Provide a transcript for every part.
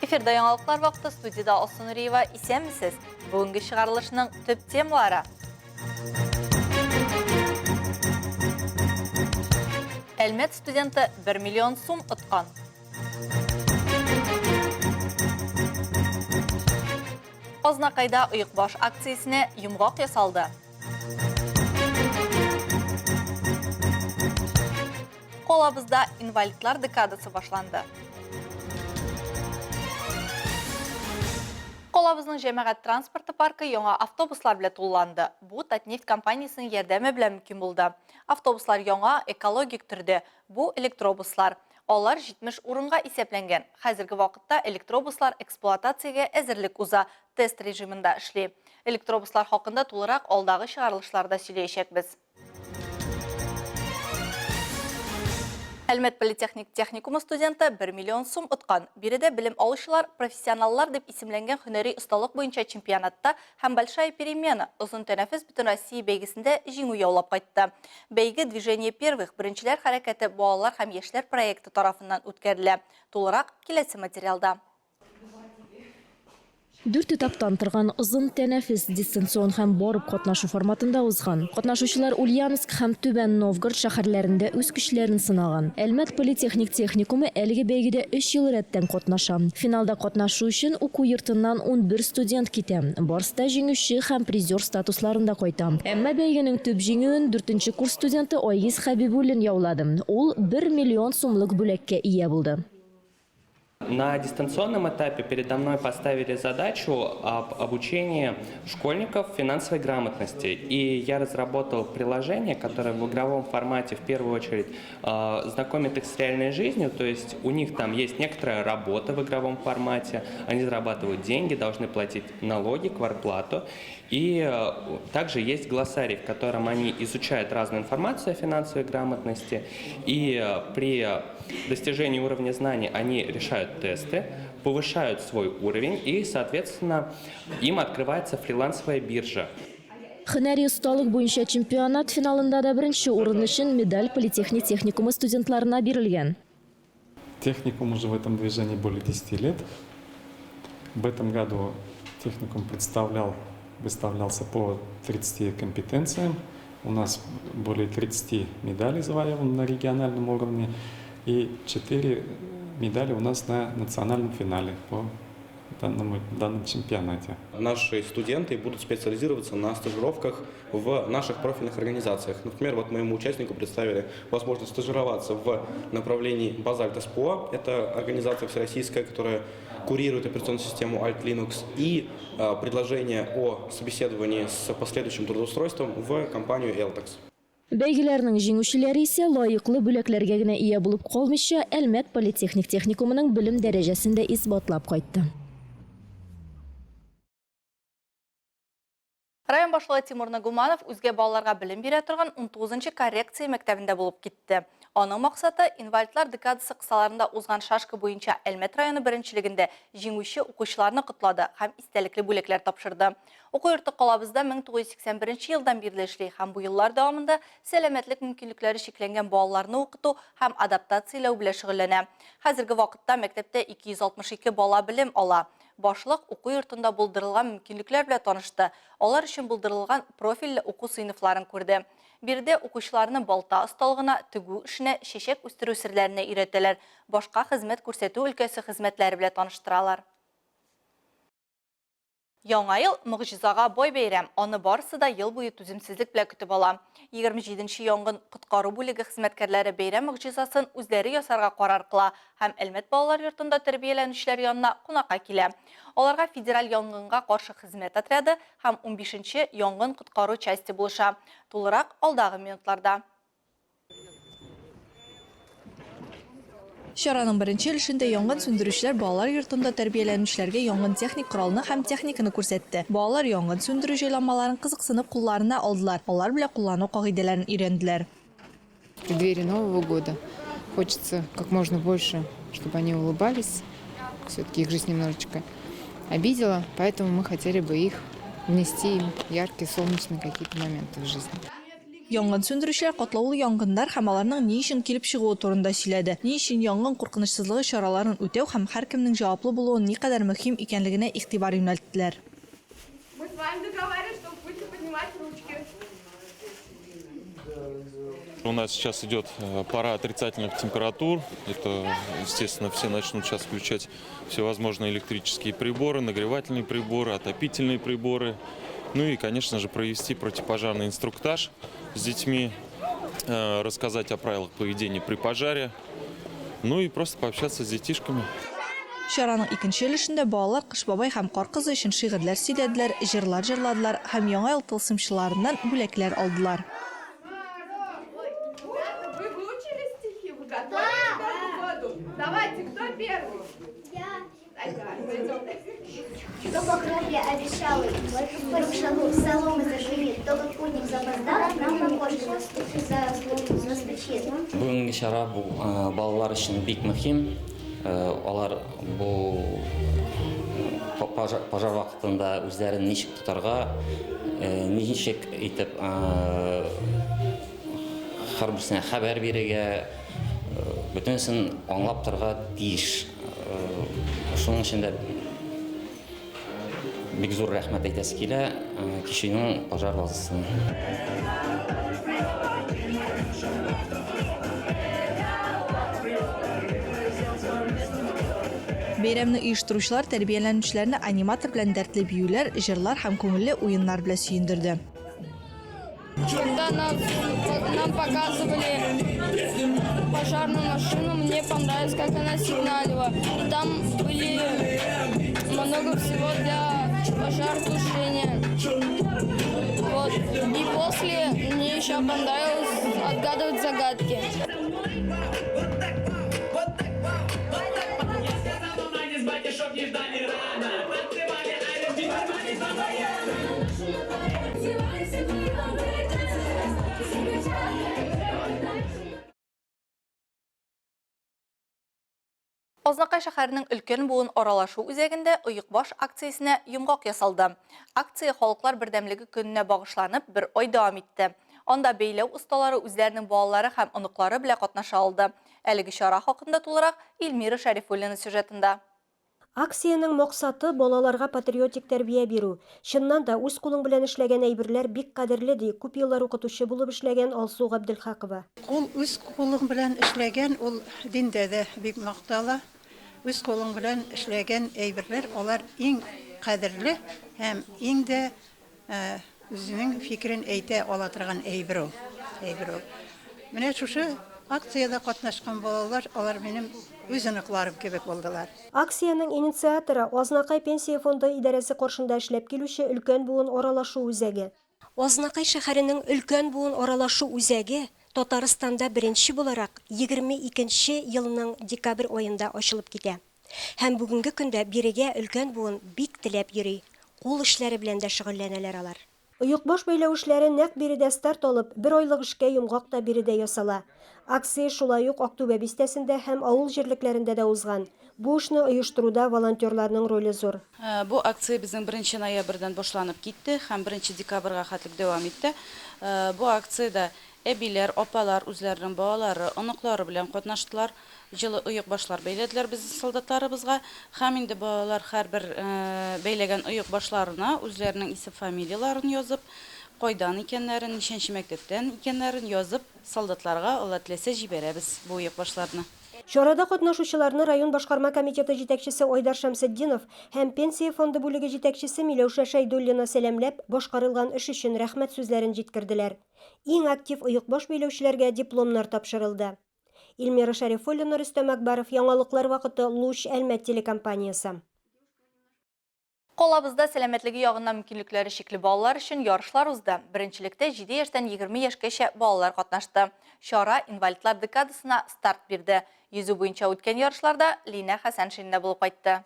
Эфирда яңалыклар вакыты, студияда Олсын Нуриева, исәнмесез? Бүгенге чыгарылышның төп темалары. Әлмәт студенты 1 миллион сум ұтқан. Ознакайда ұйықбаш акциясіне йомғақ ясалды. Қолабызда инвалидлар декадасы башланды. Қолабыздың жәмәғат транспорты паркы яңа автобуслар біле тулланды. Бу Татнефть компаниясының ярдәме белән мөмкин булды. Автобуслар яңа экологик түрдә. Бу электробуслар. Алар 70 урынга исәпләнгән. Хәзерге вакытта электробуслар эксплуатациягә әзерлек уза, тест режимында эшли. Электробуслар хакында тулырак алдагы чыгарылышларда сөйләячәкбез. Әлмәт политехник техникумы студенты 1 миллион сум ұтқан. Биредә білім алышылар профессионаллар деп исемләнгән һөнәри осталык буенча чемпионатта һәм большая перемена озын тәнәфес бөтен Россия бәйгесендә җиңү яулап кайтты. Бәйге движение первых беренчеләр хәрәкәте балалар һәм яшьләр проекты тарафыннан үткәрелә. Тулырак киләсе материалда. 4 этаптан торган озын тәнәфес дистанцион һәм барып катнашу форматында узган. Катнашучылар Ульяновск һәм Түбән Новгород шәһәрләрендә үз көчләрен сынаган. Әлмәт политехник техникумы әлеге бәйгедә 3 ел рәттән катнаша. Финалда катнашу өчен уку йортыннан 11 студент китә. Барыста җиңүче һәм призер статусларында кайта. Әмма бәйгенең төп җиңүен 4-нче курс студенты Айгиз Хәбибуллин яулады. Ул 1 миллион сумлык бүләккә ия булды. На дистанционном этапе передо мной поставили задачу об обучении школьников финансовой грамотности. И я разработал приложение, которое в игровом формате в первую очередь знакомит их с реальной жизнью. То есть у них там есть некоторая работа в игровом формате, они зарабатывают деньги, должны платить налоги, квартплату. И также есть глоссарий, в котором они изучают разную информацию о финансовой грамотности. И при достижении уровня знаний они решают тесты, повышают свой уровень и, соответственно, им открывается фрилансовая биржа. Һөнәри осталык буенча чемпионат финалында да беренче урын өчен медаль политехник техникумы студентларына бирелгән. Техникум уже в этом движении более 10 лет. В этом году техникум выставлялся по 30 компетенциям. У нас более 30 медалей завоевано на региональном уровне и 4 медали у нас на национальном финале по данном чемпионате. Наши студенты будут специализироваться на стажировках в наших профильных организациях. Например, вот моему участнику представили возможность стажироваться в направлении Базальт СПО. Это организация всероссийская, которая курирует операционную систему Alt Linux, и предложение о собеседовании с последующим трудоустройством в компанию Eltex. Бәйгеләрнең җиңүчеләре исә лаеклы бүләкләргә генә ия булып калмыйча, Әлмәт политехник техникумының белем дәрәҗәсен дә исбатлап кайтты. Район башлыгы Тимур Нагуманов үзгә балаларга белем бирә торган 19-нчы коррекция мәктәбендә булып китте. Аның максаты инвалидлар декадасы кысаларында узган шашка буенча Әлмәт районы беренчелегендә җиңүче укучыларны котлады һәм истәлекле бүләкләр тапшырды. Уку йорты калабызда 1981 елдан бирле эшли һәм бу еллар дәвамында сәламәтлек мөмкинлекләре шикләнгән балаларны укыту һәм адаптацияләү белән шөгыльләнә. Хәзерге вакытта мәктәптә 262 бала белем ала. Башлык уку йортында булдырылган мөмкинлекләр белән танышты. Алар өчен булдырылган профильле уку сыйныфларын күрде. Бирдә укучыларны балта осталыгына, тегү эшенә, чәчәк үстерү серләренә өйрәтәләр. Башка хезмәт күрсәтү өлкәсе хезмәтләре белән таныштыралар. Яңа ел мөгъҗизага бай бәйрәм. Аны барысы да ел буе түземсезлек белән көтеп ала. 27-нче янгын коткару бүлеге хезмәткәрләре бәйрәм мөгъҗизасын үзләре ясарга карар кыла һәм Әлмәт балалар йортында тәрбияләнүчеләр янына кунакка килә. Аларга федераль янгынга каршы хезмәт отряды һәм 15-нче янгын коткару части булыша. Тулырак алдагы минутларда. Чараның беренче өлешендә янгын сүндерүчеләр балалар йортында тәрбияләнүчеләргә янгын техник коралны һәм техниканы күрсәтте. Балалар янгын сүндерү җайламаларын кызыксынып кулларына алдылар. Алар белән куллану кагыйдәләрен өйрәнделәр. В преддверии Нового года хочется как можно больше, чтобы они улыбались. Все-таки их жизнь немножечко обидела, поэтому мы хотели бы их внести яркие, солнечные какие-то моменты в жизнь. Янгын сөндірушілер котлаулы янгындар һәм аларның ни өчен килеп чыгуы турында сөйләде. Ни өчен янгын куркынычсызлыгы чараларын үтәү һәм һәркемнең җаваплы булуы никадәр мөһим икәнлегенә игътибар юнәлттеләр. Мы с вами договаривались, что вы будете поднимать ручки. У нас сейчас идет пора отрицательных температур. Это, естественно, все начнут сейчас включать всевозможные электрические приборы, нагревательные приборы, отопительные приборы. Ну и, конечно же, провести противопожарный инструктаж с детьми, рассказать о правилах поведения при пожаре, ну и просто пообщаться с детишками. Шараның икенче өлешендә балалар Кыш бабай һәм Кар кызы өчен шигырьләр сөйләделәр, җырлар җырладылар һәм яңа ел тылсымчыларыннан бүләкләр алдылар. Вы выучили стихи? Вы готовы к году? Давайте, кто первый? Я. Кто по кровле обещал, в 40 шагов соломы зашумит, кто как путник запоздал, нам на кошке настучит. Бүгінгі шара балалар үшін бик мөһим. Алар бұл пожар вакытында үзләрен ничек тотарга, ничек итеп һәрберсенә хәбәр бирергә, бөтенсен аңлап торырга тиеш. Шуның өчен дә бик зур рәхмәт әйтәсе килә кичәнең пожар базасына. Бәйрәмне оештыручылар тәрбияләнүчеләрне аниматор белән дәртле биюләр, җырлар һәм күңелле уеннар белән сөендерде. Когда нам показывали пожарную машину, мне понравилось, как она сигналила. И там были много всего для пожаротушения. Вот. И после мне еще понравилось отгадывать загадки. Азнакай шәһәренең өлкән буын аралашу үзәгендә Оекбаш акциясенә йомгак ясалды. Акция халыклар бердәмлеге көненә багышланып, бер ай дәвам итте. Анда бәйләү осталары үзләренең балалары һәм оныклары белән катнаша алды. Әлеге чара хакында тулырак Илмира Шәрифуллина сюжетында. Акцияның максаты балаларга патриотик тәрбия бирү. Чыннан да үз кулың белән эшләгән әйберләр бик кадерле ди. Күп еллар укытучы булып эшләгән Алсу Габделхакова. Ул үз кулың белән эшләгән, ул диндә дә бик мактала. Үз кулың белән эшләгән әйберләр алар иң кадерле һәм иң дә үзенең фикерен әйтә ала торган әйбер ул. Менә шушы акцияда катнашкан балалар, алар минем үз аныкларым кебек булдылар. Акцияның инициаторы Азнакай пенсия фонды идарәсе каршында эшләп килүче өлкән буын аралашу үзәге. Азнакай шәһәренең өлкән буын аралашу үзәге Татарстанда беренче буларак 22 елның декабрь аенда ачылып китә. Һәм бүгенге көндә бирегә өлкән буын бик теләп йөри. Кул эшләре белән дә шөгыльләнәләр алар. Оекбаш бәйләү эшләре нәкъ биредә старт алып, бер айлык эшкә йомгак та биредә ясала. Акция шулай ук Актүбә бистәсендә һәм авыл җирлекләрендә дә узган. Бу эшне оештыруда волонтерларның роле зур. Бу акция безнең 1 ноябрьдән башланып китте һәм 1 декабрьгә хәтлек дәвам итте. Бу акциядә әбиләр, апалар үзләренең балалары, оныклары белән катнаштылар. Җылы Оекбашлар бәйләделәр безнең солдатларыбызга һәм инде балалар һәрбер бәйләгән Оекбашларына үзләренең исем фамилияларын язып, кайдан икәннәрен, ничәнче мәктәптән икәннәрен язып, солдатларга Алла теләсә җибәрәбез бу Оекбашларны. Чарада катнашучыларны район башкарма комитеты җитәкчесе Айдар Шәмсетдинов һәм пенсия фонды бүлеге җитәкчесе Миләүшә Шәйдуллина сәламләп, башкарылган эш өчен рәхмәт сүзләрен җиткерделәр. Иң актив Оекбаш бәйләүчеләргә дипломнар тапшырылды. Илмира Шәрифуллина, Рөстәм Әкбаров, Яңалыклар вакыты, Луч Әлмәт телекомпаниясе. Колабызда сәламәтлеге ягыннан мөмкинлекләре шикле балалар өчен ярышлар узды. Беренчелектә 7 яшьтән 20 яшькәчә балалар катнашты. Чара инвалидлар декадасына старт бирде. Йөзү буенча үткән ярышларда Лина Хәсәншинә булып кайтты.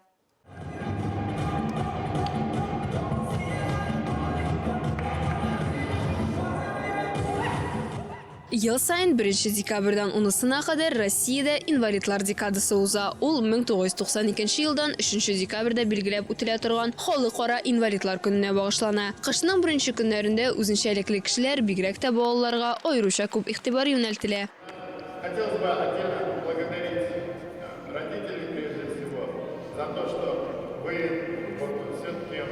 Ел сайын 1 декабрдан 10-сына кадәр Россиядә инвалидлар декадасы уза. Ул 1992 елдан 3 декабрда билгеләп үтелә торган Халыкара инвалидлар көненә багышлана. Кышның 1 көннәрендә үзенчәлекле кешеләр, бигрәк тә балаларга аеруча күп игътибар юнәлтелә. Хотелось бы отдельно поблагодарить родителей прежде всего за то, что вы все-таки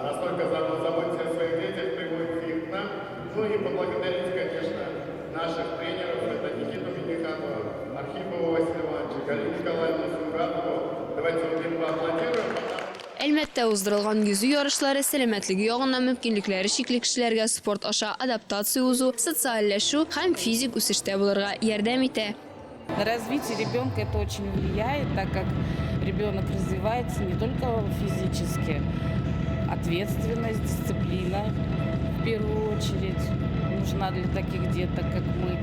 настолько заботитесь о своих детях, приводите их к нам. Ну и поблагодарить, конечно, наших тренеров, это Никиту Миниханова, Архипова Василия Ивановича, Галину Николаевну Сунгатову. Давайте вот им поаплодируем. Әлмәттә уздырылган йөзү ярышлары сәламәтлеге ягыннан мөмкинлекләре чикле кешеләргә спорт аша адаптация узу, социальләшү һәм физик үсештә булырга ярдәм итә. На развитие ребенка это очень влияет, так как ребенок развивается не только физически, ответственность, дисциплина в первую очередь нужна для таких деток, как мы.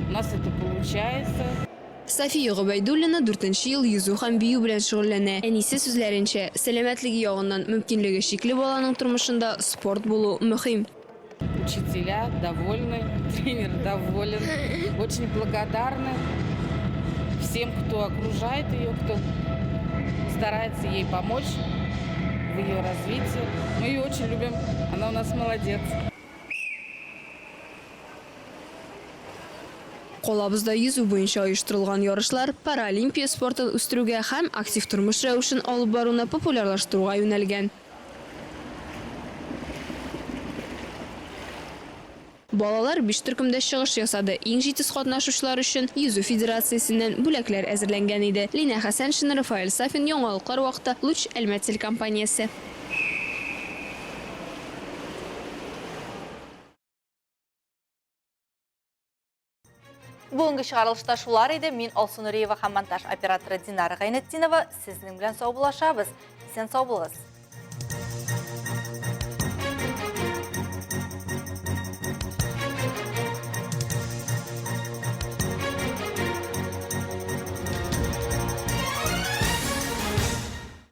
У нас это получается. София Гобайдуллина 4-нче ел йөзү һәм бию белән шөгыльләнә. Әнисе сүзләренчә, сәламәтлеге ягыннан мөмкинлеге чикле баланың тормышында спорт булу мөһим. Учителя довольны, тренер доволен, очень благодарны всем, кто окружает ее, кто старается ей помочь в ее развитии. Мы ее очень любим, она у нас молодец. Колабызда йөзү буенча оештырылган ярышлар паралимпия спортын үстерүгә һәм актив тормыш рәвешен алып баруны популярлаштыруга юнәлгән. Балалар 5 төркемдә чыгыш ясады. Иң җитез катнашучылар өчен йөзү федерациясеннән бүләкләр әзерләнгән иде. Лина Хәсәншин, Рафаэль Сафин, Яңалыклар вакыты, Луч Әлмәт телекомпаниясе. Бүгінгі шығарылышта шулар еді. Мен Алсу Нұриева һәм монтаж операторы Динара Гайнетдинова. Сезнең белән сау булашабыз. Сен сау булыгыз.